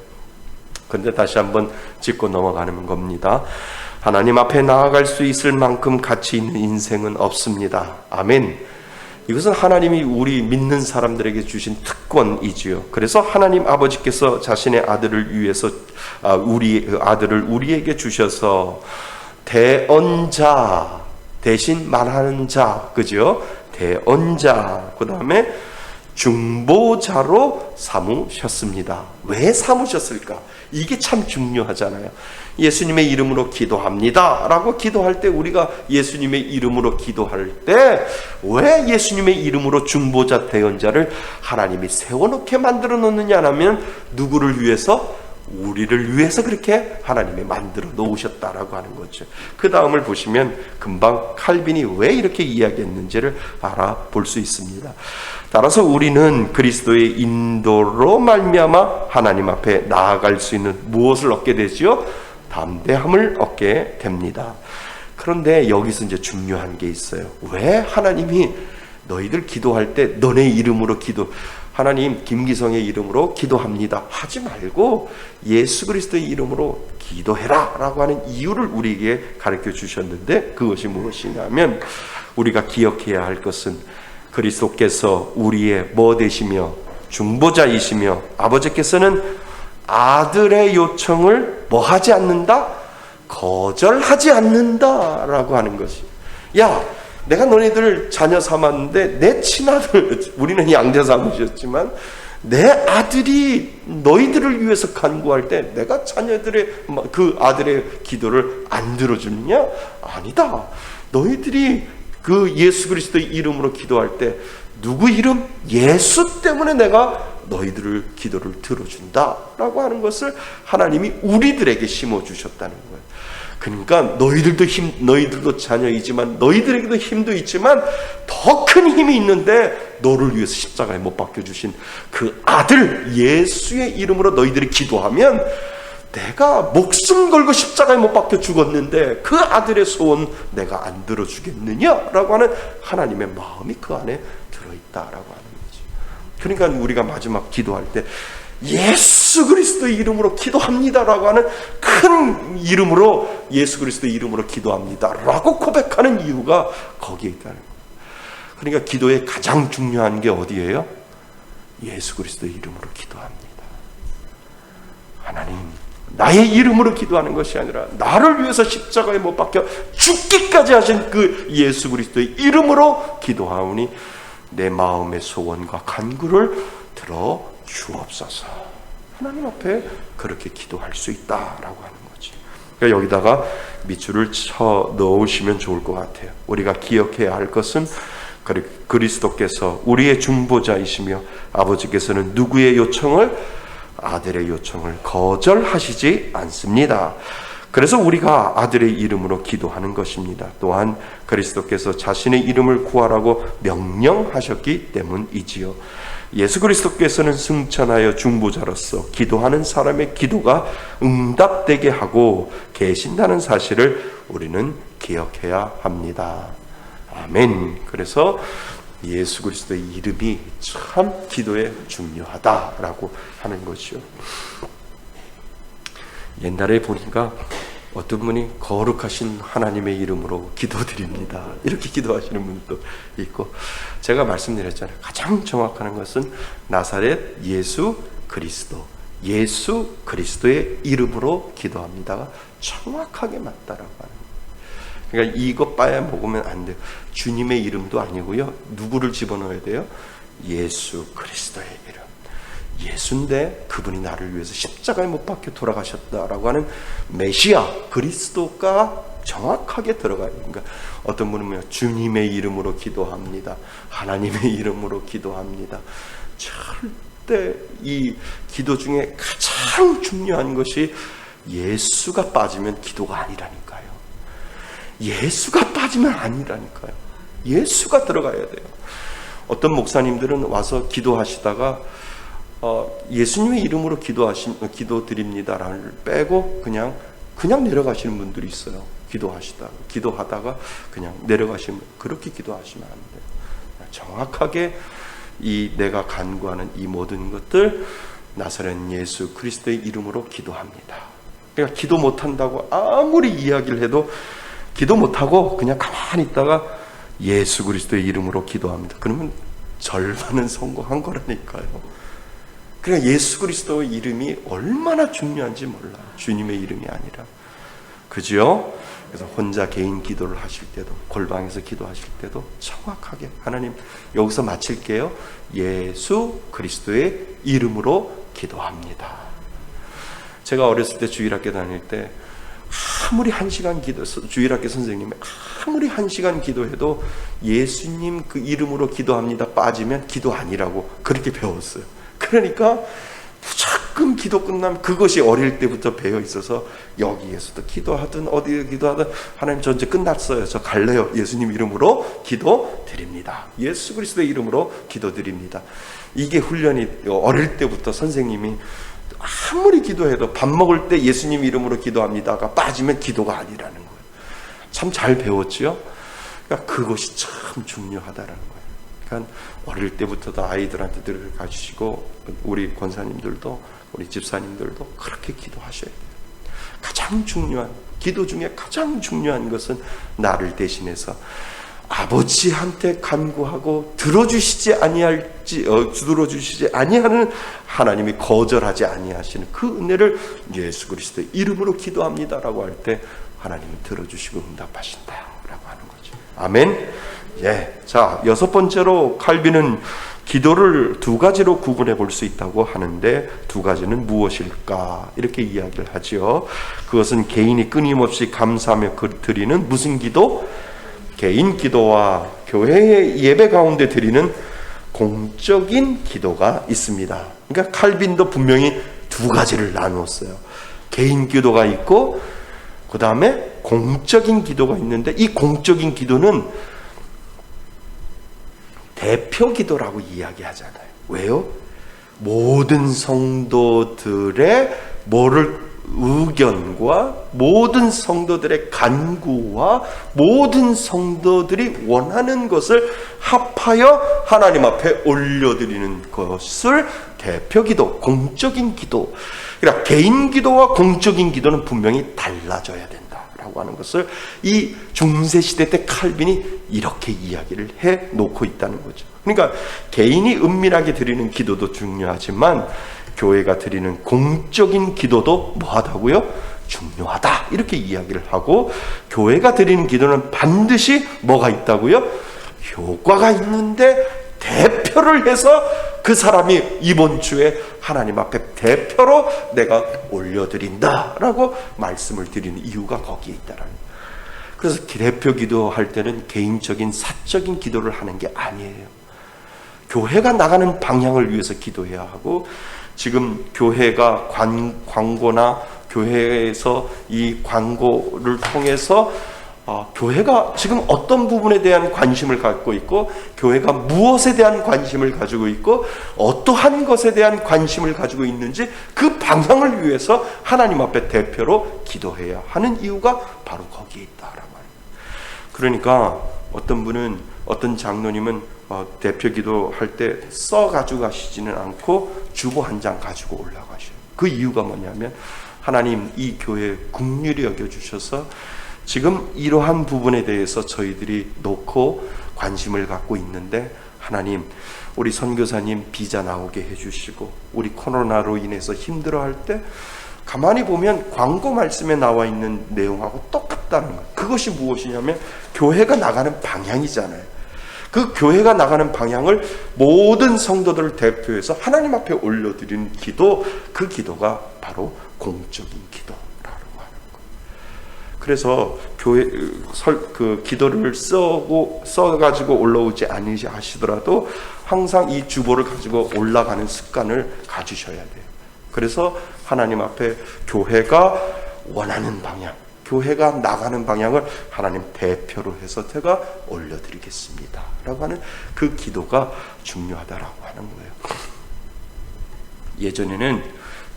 그런데 다시 한번 짚고 넘어가는 겁니다. 하나님 앞에 나아갈 수 있을 만큼 가치 있는 인생은 없습니다. 아멘. 이것은 하나님이 우리 믿는 사람들에게 주신 특권이지요. 그래서 하나님 아버지께서 자신의 아들을 위해서 우리 아들을 우리에게 주셔서 대언자, 대신 말하는 자, 그죠? 대언자, 그 다음에 중보자로 삼으셨습니다. 왜 삼으셨을까? 이게 참 중요하잖아요. 예수님의 이름으로 기도합니다 라고 기도할 때, 우리가 예수님의 이름으로 기도할 때 왜 예수님의 이름으로 중보자, 대언자를 하나님이 세워놓게 만들어 놓느냐 하면 누구를 위해서? 우리를 위해서 그렇게 하나님이 만들어 놓으셨다라고 하는 거죠. 그 다음을 보시면 금방 칼빈이 왜 이렇게 이야기했는지를 알아볼 수 있습니다. 따라서 우리는 그리스도의 인도로 말미암아 하나님 앞에 나아갈 수 있는 무엇을 얻게 되지요? 담대함을 얻게 됩니다. 그런데 여기서 이제 중요한 게 있어요. 왜 하나님이 너희들 기도할 때 너네 이름으로 하나님 김기성의 이름으로 기도합니다 하지 말고 예수 그리스도의 이름으로 기도해라 라고 하는 이유를 우리에게 가르쳐 주셨는데, 그것이 무엇이냐면, 우리가 기억해야 할 것은 그리스도께서 우리의 뭐 되시며 중보자이시며 아버지께서는 아들의 요청을 뭐 하지 않는다? 거절하지 않는다 라고 하는 것이, 야, 내가 너희들 자녀 삼았는데 내 친아들, 우리는 양자 삼으셨지만 내 아들이 너희들을 위해서 간구할 때 내가 자녀들의 그 아들의 기도를 안 들어주느냐? 아니다. 너희들이 그 예수 그리스도의 이름으로 기도할 때 누구 이름? 예수 때문에 내가 너희들을 기도를 들어준다라고 하는 것을 하나님이 우리들에게 심어주셨다는 거예요. 그러니까 너희들도 자녀이지만 너희들에게도 힘도 있지만 더 큰 힘이 있는데, 너를 위해서 십자가에 못 박혀주신 그 아들 예수의 이름으로 너희들이 기도하면 내가 목숨 걸고 십자가에 못 박혀 죽었는데 그 아들의 소원 내가 안 들어주겠느냐라고 하는 하나님의 마음이 그 안에 들어있다라고 하는 거지. 그러니까 우리가 마지막 기도할 때 예수 그리스도의 이름으로 기도합니다라고 하는 큰 이름으로, 예수 그리스도의 이름으로 기도합니다라고 고백하는 이유가 거기에 있다는 거예요. 그러니까 기도의 가장 중요한 게 어디예요? 예수 그리스도의 이름으로 기도합니다. 하나님, 나의 이름으로 기도하는 것이 아니라 나를 위해서 십자가에 못 박혀 죽기까지 하신 그 예수 그리스도의 이름으로 기도하오니 내 마음의 소원과 간구를 들어 주옵소서. 하나님 앞에 그렇게 기도할 수 있다라고 하는 거지. 그러니까 여기다가 밑줄을 쳐 넣으시면 좋을 것 같아요. 우리가 기억해야 할 것은 그리스도께서 우리의 중보자이시며 아버지께서는 누구의 요청을? 아들의 요청을 거절하시지 않습니다. 그래서 우리가 아들의 이름으로 기도하는 것입니다. 또한 그리스도께서 자신의 이름을 구하라고 명령하셨기 때문이지요. 예수 그리스도께서는 승천하여 중보자로서 기도하는 사람의 기도가 응답되게 하고 계신다는 사실을 우리는 기억해야 합니다. 아멘. 그래서 예수 그리스도의 이름이 참 기도에 중요하다라고 하는 것이요. 옛날에 보니까 어떤 분이 거룩하신 하나님의 이름으로 기도드립니다, 이렇게 기도하시는 분도 있고, 제가 말씀드렸잖아요. 가장 정확한 것은 나사렛 예수 그리스도, 예수 그리스도의 이름으로 기도합니다가 정확하게 맞다라고 하는 거예요. 그러니까 이것 빠야 먹으면 안 돼요. 주님의 이름도 아니고요. 누구를 집어넣어야 돼요? 예수 그리스도의 이름. 예수인데 그분이 나를 위해서 십자가에 못 박혀 돌아가셨다라고 하는 메시아 그리스도가 정확하게 들어가요. 그러니까 어떤 분은 주님의 이름으로 기도합니다, 하나님의 이름으로 기도합니다. 절대 이 기도 중에 가장 중요한 것이 예수가 빠지면 기도가 아니라니까요. 예수가 빠지면 아니라니까요. 예수가 들어가야 돼요. 어떤 목사님들은 와서 기도하시다가 예수님의 이름으로 기도드립니다를 빼고 그냥 내려가시는 분들이 있어요. 기도하다가 그냥 내려가시면, 그렇게 기도하시면 안 돼요. 정확하게 내가 간구하는 이 모든 것들 나사렛 예수 그리스도의 이름으로 기도합니다. 그러니까 기도 못한다고 아무리 이야기를 해도 기도 못하고 그냥 가만히 있다가 예수 그리스도의 이름으로 기도합니다. 그러면 절반은 성공한 거라니까요. 그러니까 예수 그리스도의 이름이 얼마나 중요한지 몰라요. 주님의 이름이 아니라. 그죠? 그래서 혼자 개인 기도를 하실 때도, 골방에서 기도하실 때도 정확하게 하나님, 여기서 마칠게요. 예수 그리스도의 이름으로 기도합니다. 제가 어렸을 때 주일학교 다닐 때 아무리 1시간 기도해서, 주일학교 선생님이 아무리 1시간 기도해도 예수님 그 이름으로 기도합니다 빠지면 기도 아니라고 그렇게 배웠어요. 그러니까 무조건 기도 끝나면, 그것이 어릴 때부터 배어 있어서 여기에서도 기도하든 어디에 기도하든 하나님 저 이제 끝났어요, 저 갈래요, 예수님 이름으로 기도드립니다, 예수 그리스도의 이름으로 기도드립니다. 이게 훈련이 어릴 때부터 선생님이 아무리 기도해도 밥 먹을 때 예수님 이름으로 기도합니다가 빠지면 기도가 아니라는 거예요. 참 잘 배웠죠. 그러니까 그것이 참 중요하다라는 거예요. 그러니까 어릴 때부터도 아이들한테 늘 가주시고 우리 권사님들도 우리 집사님들도 그렇게 기도하셔야 돼요. 가장 중요한 기도 중에 가장 중요한 것은 나를 대신해서 아버지한테 간구하고 들어주시지 아니하는 하나님이 거절하지 아니하시는 그 은혜를 예수 그리스도의 이름으로 기도합니다라고 할 때 하나님은 들어주시고 응답하신다라고 하는 거죠. 아멘. 예. 자, 6번째로 칼빈은 기도를 두 가지로 구분해 볼 수 있다고 하는데 두 가지는 무엇일까? 이렇게 이야기를 하죠. 그것은 개인이 끊임없이 감사하며 드리는 무슨 기도? 개인 기도와 교회의 예배 가운데 드리는 공적인 기도가 있습니다. 그러니까 칼빈도 분명히 두 가지를 나누었어요. 개인 기도가 있고 그 다음에 공적인 기도가 있는데 이 공적인 기도는 대표 기도라고 이야기하잖아요. 왜요? 모든 성도들의 의견과 모든 성도들의 간구와 모든 성도들이 원하는 것을 합하여 하나님 앞에 올려드리는 것을 대표 기도, 공적인 기도. 그러니까 개인 기도와 공적인 기도는 분명히 달라져야 된다라고 하는 것을 이 중세 시대 때 칼빈이 이렇게 이야기를 해 놓고 있다는 거죠. 그러니까 개인이 은밀하게 드리는 기도도 중요하지만 교회가 드리는 공적인 기도도 뭐하다고요? 중요하다. 이렇게 이야기를 하고 교회가 드리는 기도는 반드시 뭐가 있다고요? 효과가 있는데 대표를 해서 그 사람이 이번 주에 하나님 앞에 대표로 내가 올려드린다라고 말씀을 드리는 이유가 거기에 있다라는 거예요. 그래서 대표 기도할 때는 개인적인 사적인 기도를 하는 게 아니에요. 교회가 나가는 방향을 위해서 기도해야 하고 지금 교회가 광고나 교회에서 이 광고를 통해서 교회가 지금 어떤 부분에 대한 관심을 갖고 있고 교회가 무엇에 대한 관심을 가지고 있고 어떠한 것에 대한 관심을 가지고 있는지 그 방향을 위해서 하나님 앞에 대표로 기도해야 하는 이유가 바로 거기에 있다라고 말입니다. 그러니까 어떤 장로님은 대표 기도할 때 가지고 가시지는 않고 주보 한 장 가지고 올라가셔요. 그 이유가 뭐냐면 하나님 이 교회 긍휼히 여겨주셔서 지금 이러한 부분에 대해서 저희들이 놓고 관심을 갖고 있는데 하나님 우리 선교사님 비자 나오게 해주시고 우리 코로나로 인해서 힘들어할 때 가만히 보면 광고 말씀에 나와 있는 내용하고 똑같다는 거예요. 그것이 무엇이냐면 교회가 나가는 방향이잖아요. 그 교회가 나가는 방향을 모든 성도들을 대표해서 하나님 앞에 올려드리는 기도, 그 기도가 바로 공적인 기도라고 하는 거예요. 그래서 그 기도를 써가지고 올라오지 않으시더라도 항상 이 주보를 가지고 올라가는 습관을 가지셔야 돼요. 그래서 하나님 앞에 교회가 원하는 방향, 교회가 나가는 방향을 하나님 대표로 해서 제가 올려드리겠습니다 라고 하는 그 기도가 중요하다라고 하는 거예요. 예전에는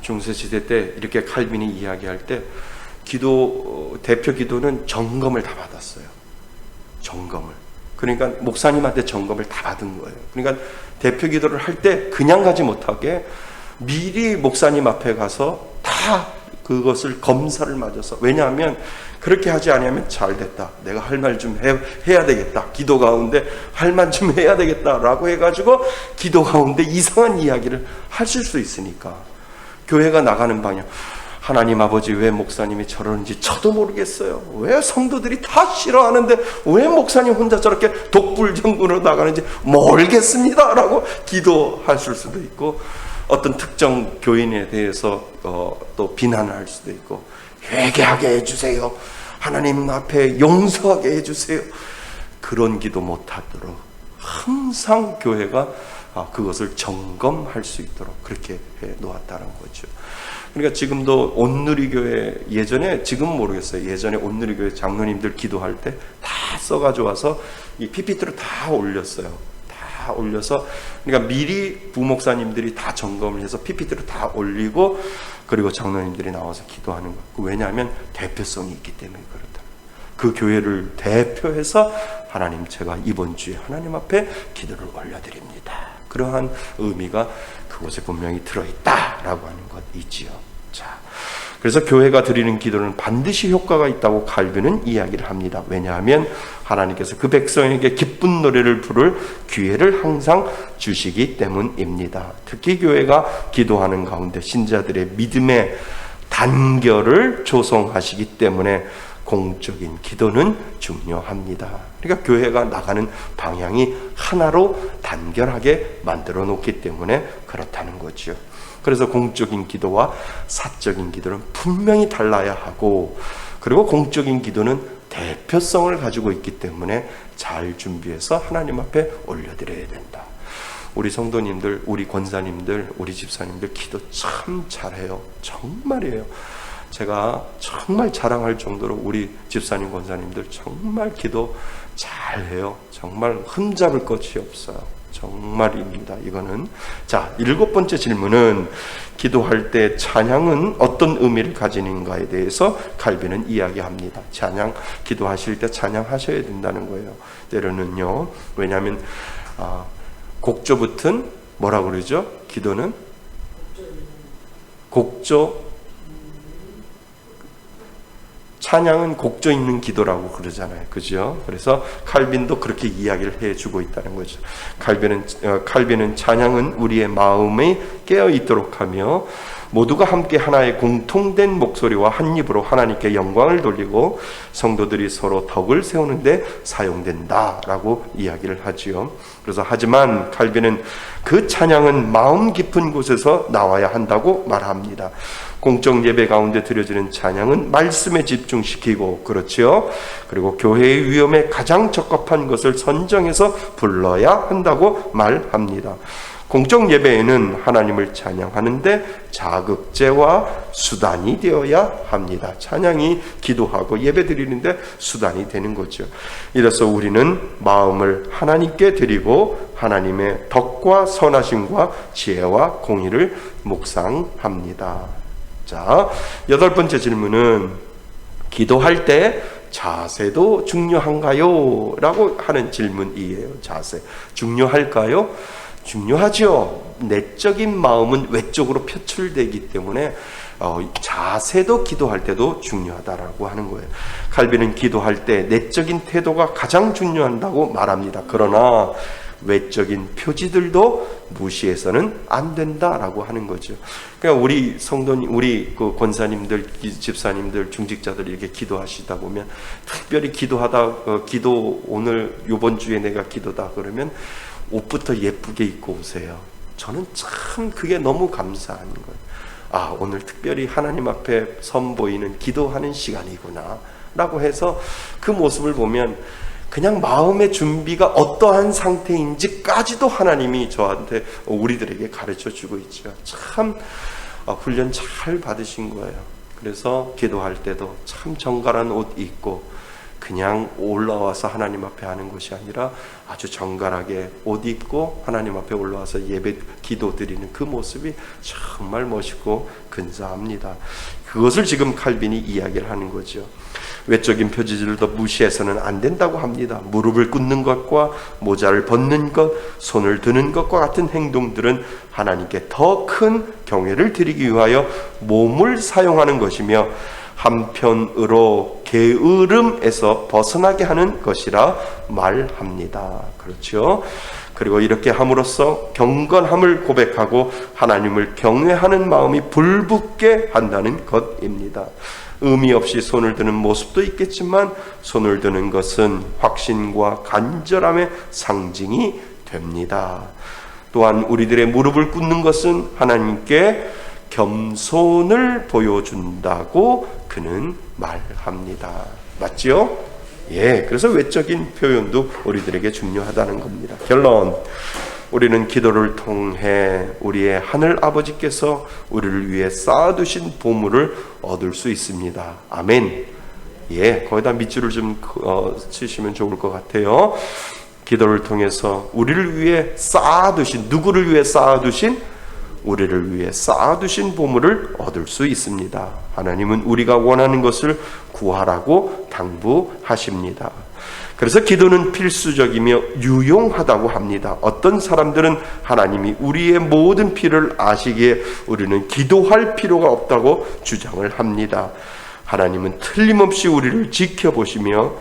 중세시대 때 이렇게 칼빈이 이야기할 때 대표 기도는 점검을 다 받았어요. 점검을. 그러니까 목사님한테 점검을 다 받은 거예요. 그러니까 대표 기도를 할 때 그냥 가지 못하게 미리 목사님 앞에 가서 다 그것을 검사를 맞아서, 왜냐하면 그렇게 하지 않으면 잘 됐다, 내가 할 말 좀 해야 되겠다, 기도 가운데 할 말 좀 해야 되겠다라고 해가지고 기도 가운데 이상한 이야기를 하실 수 있으니까. 교회가 나가는 방향, 하나님 아버지 왜 목사님이 저러는지 저도 모르겠어요. 왜 성도들이 다 싫어하는데 왜 목사님 혼자 저렇게 독불정군으로 나가는지 모르겠습니다 라고 기도하실 수도 있고, 어떤 특정 교인에 대해서 또 비난할 수도 있고, 회개하게 해주세요, 하나님 앞에 용서하게 해주세요, 그런 기도 못하도록 항상 교회가 그것을 점검할 수 있도록 그렇게 해 놓았다는 거죠. 그러니까 지금도 온누리교회, 예전에, 지금은 모르겠어요, 예전에 온누리교회 장로님들 기도할 때 다 써가지고 와서 이 PPT로 다 올렸어요. 다 올려서, 그러니까 미리 부목사님들이 다 점검을 해서 PPT로 다 올리고, 그리고 장로님들이 나와서 기도하는 거. 왜냐하면 대표성이 있기 때문에 그렇다. 그 교회를 대표해서 하나님, 제가 이번 주에 하나님 앞에 기도를 올려드립니다. 그러한 의미가 그곳에 분명히 들어있다라고 하는 것이지요. 자, 그래서 교회가 드리는 기도는 반드시 효과가 있다고 칼빈은 이야기를 합니다. 왜냐하면 하나님께서 그 백성에게 기쁜 노래를 부를 기회를 항상 주시기 때문입니다. 특히 교회가 기도하는 가운데 신자들의 믿음의 단결을 조성하시기 때문에 공적인 기도는 중요합니다. 그러니까 교회가 나가는 방향이 하나로 단결하게 만들어 놓기 때문에 그렇다는 거죠. 그래서 공적인 기도와 사적인 기도는 분명히 달라야 하고, 그리고 공적인 기도는 대표성을 가지고 있기 때문에 잘 준비해서 하나님 앞에 올려드려야 된다. 우리 성도님들, 우리 권사님들, 우리 집사님들 기도 참 잘해요. 정말이에요. 제가 정말 자랑할 정도로 우리 집사님, 권사님들 정말 기도 잘해요. 정말 흠잡을 것이 없어요. 정말입니다. 이거는. 자, 7번째 질문은 기도할 때 찬양은 어떤 의미를 가지는가에 대해서 칼빈은 이야기합니다. 찬양, 기도하실 때 찬양하셔야 된다는 거예요. 때로는요. 왜냐하면 곡조 붙은 뭐라고 그러죠? 기도는 곡조, 찬양은 곡조 있는 기도라고 그러잖아요. 그죠? 그래서 칼빈도 그렇게 이야기를 해주고 있다는 거죠. 칼빈은 찬양은 우리의 마음에 깨어 있도록 하며 모두가 함께 하나의 공통된 목소리와 한 입으로 하나님께 영광을 돌리고 성도들이 서로 덕을 세우는데 사용된다라고 이야기를 하지요. 그래서 하지만 칼빈은 그 찬양은 마음 깊은 곳에서 나와야 한다고 말합니다. 공적 예배 가운데 드려지는 찬양은 말씀에 집중시키고, 그렇지요. 그리고 교회의 위험에 가장 적합한 것을 선정해서 불러야 한다고 말합니다. 공적 예배에는 하나님을 찬양하는데 자극제와 수단이 되어야 합니다. 찬양이 기도하고 예배 드리는데 수단이 되는 거죠. 이래서 우리는 마음을 하나님께 드리고 하나님의 덕과 선하심과 지혜와 공의를 묵상합니다. 자, 8번째 질문은 기도할 때 자세도 중요한가요? 라고 하는 질문이에요. 자세. 중요할까요? 중요하죠. 내적인 마음은 외적으로 표출되기 때문에 자세도 기도할 때도 중요하다라고 하는 거예요. 칼빈은 기도할 때 내적인 태도가 가장 중요한다고 말합니다. 그러나 외적인 표지들도 무시해서는 안 된다라고 하는 거죠. 그러니까 우리 성도님, 우리 그 권사님들, 집사님들, 중직자들 이렇게 기도하시다 보면 특별히 기도하다 기도 오늘 이번 주에 내가 기도다 그러면 옷부터 예쁘게 입고 오세요. 저는 참 그게 너무 감사한 거예요. 오늘 특별히 하나님 앞에 선보이는 기도하는 시간이구나 라고 해서 그 모습을 보면 그냥 마음의 준비가 어떠한 상태인지까지도 하나님이 저한테, 우리들에게 가르쳐 주고 있죠. 참 훈련 잘 받으신 거예요. 그래서 기도할 때도 참 정갈한 옷 입고 그냥 올라와서 하나님 앞에 하는 것이 아니라 아주 정갈하게 옷 입고 하나님 앞에 올라와서 예배 기도 드리는 그 모습이 정말 멋있고 근사합니다. 그것을 지금 칼빈이 이야기를 하는 거죠. 외적인 표지들도 무시해서는 안 된다고 합니다. 무릎을 꿇는 것과 모자를 벗는 것, 손을 드는 것과 같은 행동들은 하나님께 더 큰 경외를 드리기 위하여 몸을 사용하는 것이며 한편으로 게으름에서 벗어나게 하는 것이라 말합니다. 그렇죠? 그리고 이렇게 함으로써 경건함을 고백하고 하나님을 경외하는 마음이 불붙게 한다는 것입니다. 의미 없이 손을 드는 모습도 있겠지만 손을 드는 것은 확신과 간절함의 상징이 됩니다. 또한 우리들의 무릎을 꿇는 것은 하나님께 겸손을 보여준다고 그는 말합니다. 맞지요? 예, 그래서 외적인 표현도 우리들에게 중요하다는 겁니다. 결론, 우리는 기도를 통해 우리의 하늘 아버지께서 우리를 위해 쌓아두신 보물을 얻을 수 있습니다. 아멘. 예, 거기다 밑줄을 좀 치시면 좋을 것 같아요. 기도를 통해서 우리를 위해 쌓아두신, 누구를 위해 쌓아두신? 우리를 위해 쌓아두신 보물을 얻을 수 있습니다. 하나님은 우리가 원하는 것을 구하라고 당부하십니다. 그래서 기도는 필수적이며 유용하다고 합니다. 어떤 사람들은 하나님이 우리의 모든 필요를 아시기에 우리는 기도할 필요가 없다고 주장을 합니다. 하나님은 틀림없이 우리를 지켜보시며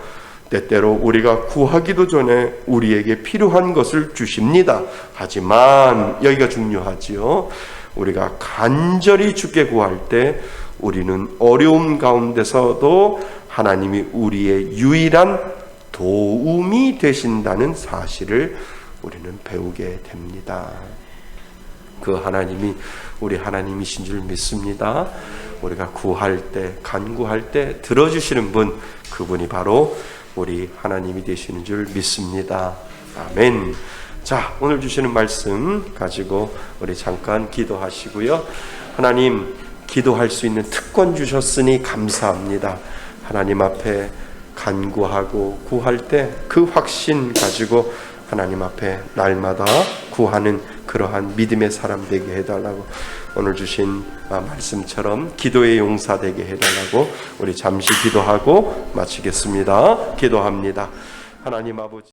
때때로 우리가 구하기도 전에 우리에게 필요한 것을 주십니다. 하지만 여기가 중요하지요. 우리가 간절히 주께 구할 때 우리는 어려움 가운데서도 하나님이 우리의 유일한 도움이 되신다는 사실을 우리는 배우게 됩니다. 그 하나님이 우리 하나님이신 줄 믿습니다. 우리가 구할 때, 간구할 때 들어주시는 분, 그분이 바로 우리 하나님이 되시는 줄 믿습니다. 아멘. 자, 오늘 주시는 말씀 가지고 우리 잠깐 기도하시고요. 하나님, 기도할 수 있는 특권 주셨으니 감사합니다. 하나님 앞에 간구하고 구할 때 그 확신 가지고 하나님 앞에 날마다 구하는 그러한 믿음의 사람 되게 해달라고, 오늘 주신 말씀처럼 기도의 용사 되게 해달라고 우리 잠시 기도하고 마치겠습니다. 기도합니다. 하나님 아버지,